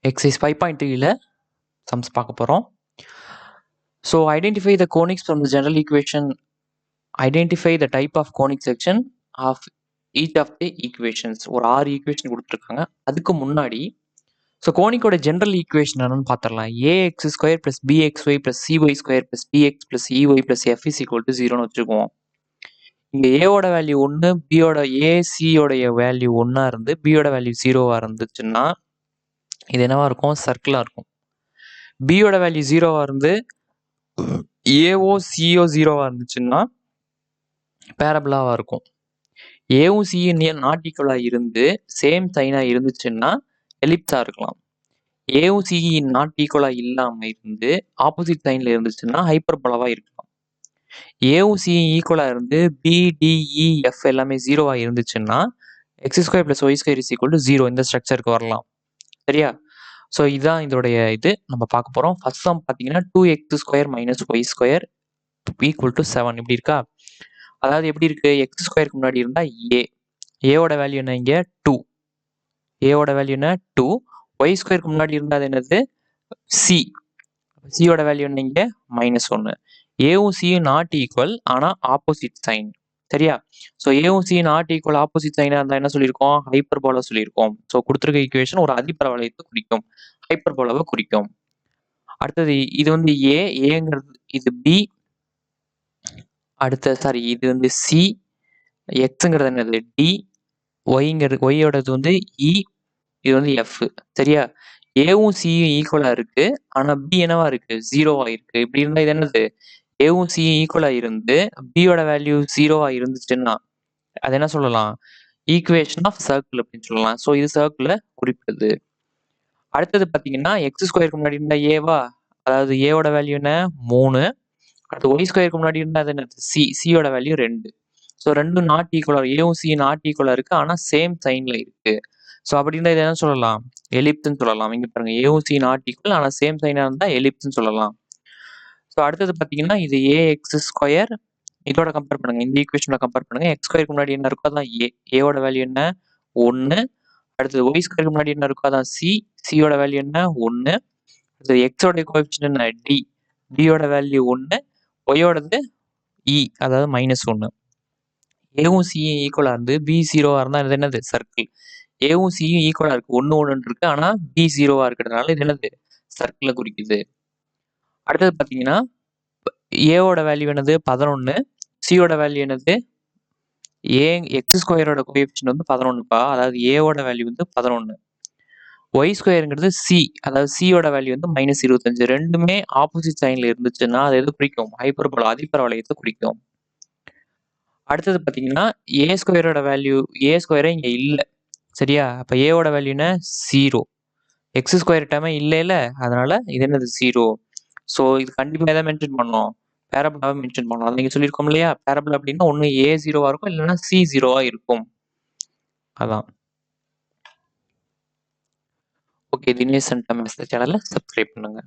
Exercise 5.3ல sums பார்க்க போகிறோம். So identify the conics from the general equation. Identify the type of conic section of each of the equations. ஒரு 6 equation கொடுத்துருக்காங்க. அதுக்கு முன்னாடி so கோனிக்கோட general equation என்னன்னு பார்த்துடலாம். A x square plus b x y plus c y square plus d x plus e y plus f is equal to 0ன்னு வச்சுக்குவோம். இங்கே ஏவோட வேல்யூ 1, பியோட ஏசியோடைய வேல்யூ 1 இருந்து பியோட வேல்யூ 0 இருந்துச்சுன்னா இது என்னவா இருக்கும்? சர்க்கிளாக இருக்கும். பியோட வேல்யூ 0 இருந்து ஏஓ சிஓ 0 இருந்துச்சுன்னா பேரபிளாவாக இருக்கும். ஏவும் சியும் நாட் ஈக்குவலாக இருந்து சேம் சைனாக இருந்துச்சுன்னா எலிப்ஸாக இருக்கலாம். ஏவும் சியும் நாட் ஈக்குவலாக இல்லாமல் இருந்து ஆப்போசிட் சைனில் இருந்துச்சுன்னா ஹைப்பர்போலாவாக இருக்கலாம். ஏவும் சியும் ஈக்குவலாக இருந்து பிடிஇஎஃப் எல்லாமே 0 இருந்துச்சுன்னா x square plus y square is equal to 0 இந்த ஸ்ட்ரக்சருக்கு வரலாம். சரியா? ஸோ இதுதான் இதோடைய இது நம்ம பார்க்க போகிறோம். ஃபர்ஸ்ட் சம் பார்த்தீங்கன்னா 2x² minus y square equal to 7 இப்படி இருக்கா? அதாவது எப்படி இருக்கு? எக்ஸ் ஸ்கொயருக்கு முன்னாடி இருந்தால் ஏவோட வேல்யூ என்ன? இங்கே 2. ஏவோட வேல்யூ என்ன? 2. ஒய் ஸ்கொயருக்கு முன்னாடி இருந்தால் என்னது? சியோட வேல்யூ என்ன? இங்கே -1. ஏவும் சியும் நாட் ஈக்குவல் ஆனால் ஆப்போசிட் சைன். சரியா? ஸோ ஏவும் சியும் நாட் ஈக்குவல் ஆப்போசிட் சைனாக இருந்தால் என்ன சொல்லியிருக்கோம்? ஹைப்பர்போலா சொல்லியிருக்கோம். ஸோ கொடுத்துருக்க ஈக்குவேஷன் ஒரு அதிபரவளையத்தை குறிக்கும், ஹைப்பர்போலாவை குறிக்கும். அடுத்தது இது வந்து ஏங்கிறது இது பி, இது வந்து சி, எக்ஸுங்கிறது என்னது? டி, ஒய்யோடது வந்து இ, இது வந்து எஃப். சரியா? ஏவும் சியும் ஈக்குவலா இருக்கு ஆனா பி என்னவா இருக்கு? 0 இருக்கு. இப்படி இருந்தா இது என்னது? ஏவும் சியும் ஈக்குவலா இருந்து பியோட வேல்யூ 0 இருந்துச்சுன்னா அது என்ன சொல்லலாம்? ஈக்குவேஷன் ஆஃப் சர்க்கிள் அப்படின்னு சொல்லலாம். ஸோ இது சர்க்கிளை குறிப்பிடுது. அடுத்தது பார்த்தீங்கன்னா எக்ஸ் ஸ்கொயருக்கு முன்னாடி இருந்தா ஏவா, அதாவது ஏவோட வேல்யூ என்ன? 3. அடுத்து ஒய் ஸ்கொயருக்கு முன்னாடி இருந்தா அது என்னது? சியோட வேல்யூ 2. ஸோ ரெண்டும் நாட் ஈக்குவலா, ஏவும் சி நாட் ஈக்குவலா இருக்கு ஆனா சேம் சைன்ல இருக்கு. ஸோ அப்படி இருந்தால் இதை என்ன சொல்லலாம்? எலிப்ஸ்ன்னு சொல்லலாம். இங்க பாருங்க, ஏவும் சி நாட் ஈக்குவல் ஆனால் சேம் சைனா இருந்தால் எலிப்ஸ்ன்னு சொல்லலாம். ஸோ அடுத்தது பார்த்தீங்கன்னா இது ஏஎக்ஸ்², இதோட கம்பேர் பண்ணுங்க, இந்த ஈக்குவேஷனோட கம்பேர் பண்ணுங்க. எக்ஸ் ஸ்கொயருக்கு முன்னாடி என்ன இருக்கோ அதான் ஏவோட வேல்யூ என்ன? 1. அடுத்தது ஒய் ஸ்கொயருக்கு முன்னாடி என்ன இருக்கோ அதான் சியோட வேல்யூ என்ன? 1. அடுத்தது எக்ஸோட கோஎஃபிஷியன்ட் என்ன? டியோட வேல்யூ 1, ஒய்யோடது இ, அதாவது -1. ஏவும் சியும் ஈக்குவலா இருந்து பி 0 இருந்தால் இது என்னது? சர்க்கிள். ஏவும் சியும் ஈக்குவலா இருக்கு, 1 1 இருக்கு ஆனா பி 0 இருக்கிறதுனால இது என்னது? சர்க்கிளை குறிக்குது. அடுத்தது பார்த்தீங்கன்னா ஏவோட வேல்யூ என்னது? 11. சியோட வேல்யூ என்னது? எக்ஸ் ஸ்கொயரோட கோஎஃபிஷியன்ட் வந்து 11பா, அதாவது ஏவோட வேல்யூ வந்து 11. ஒய் ஸ்கொயருங்கிறது சி, அதாவது சியோட வேல்யூ வந்து -25. ரெண்டுமே ஆப்போசிட் சைன்ல இருந்துச்சுன்னா அது எது குறிக்கும்? ஹைப்பர்போலா, அதிபரவளையத்தை குறிக்கும். அடுத்தது பார்த்தீங்கன்னா ஏ ஸ்கொயரோட வேல்யூ, ஏ ஸ்கொயரே இங்கே இல்லை. சரியா? அப்போ ஏவோட வேல்யூ என்ன? 0. எக்ஸ் ஸ்கொயர் டேமே இல்லைல்ல, அதனால இது என்னது? 0. ஸோ இது கண்டிப்பாக எதை மென்ஷன் பண்ணோம்? பேரபிளாவை மென்ஷன் பண்ணோம். அது நீங்கள் சொல்லியிருக்கோம் இல்லையா? பேரபிள் அப்படின்னா ஒன்று ஏ 0 இருக்கும், இல்லைன்னா சி 0 இருக்கும். அதான். ஓகே, தினேஷ் அண்ட் சேனலை சப்ஸ்கிரைப் பண்ணுங்க.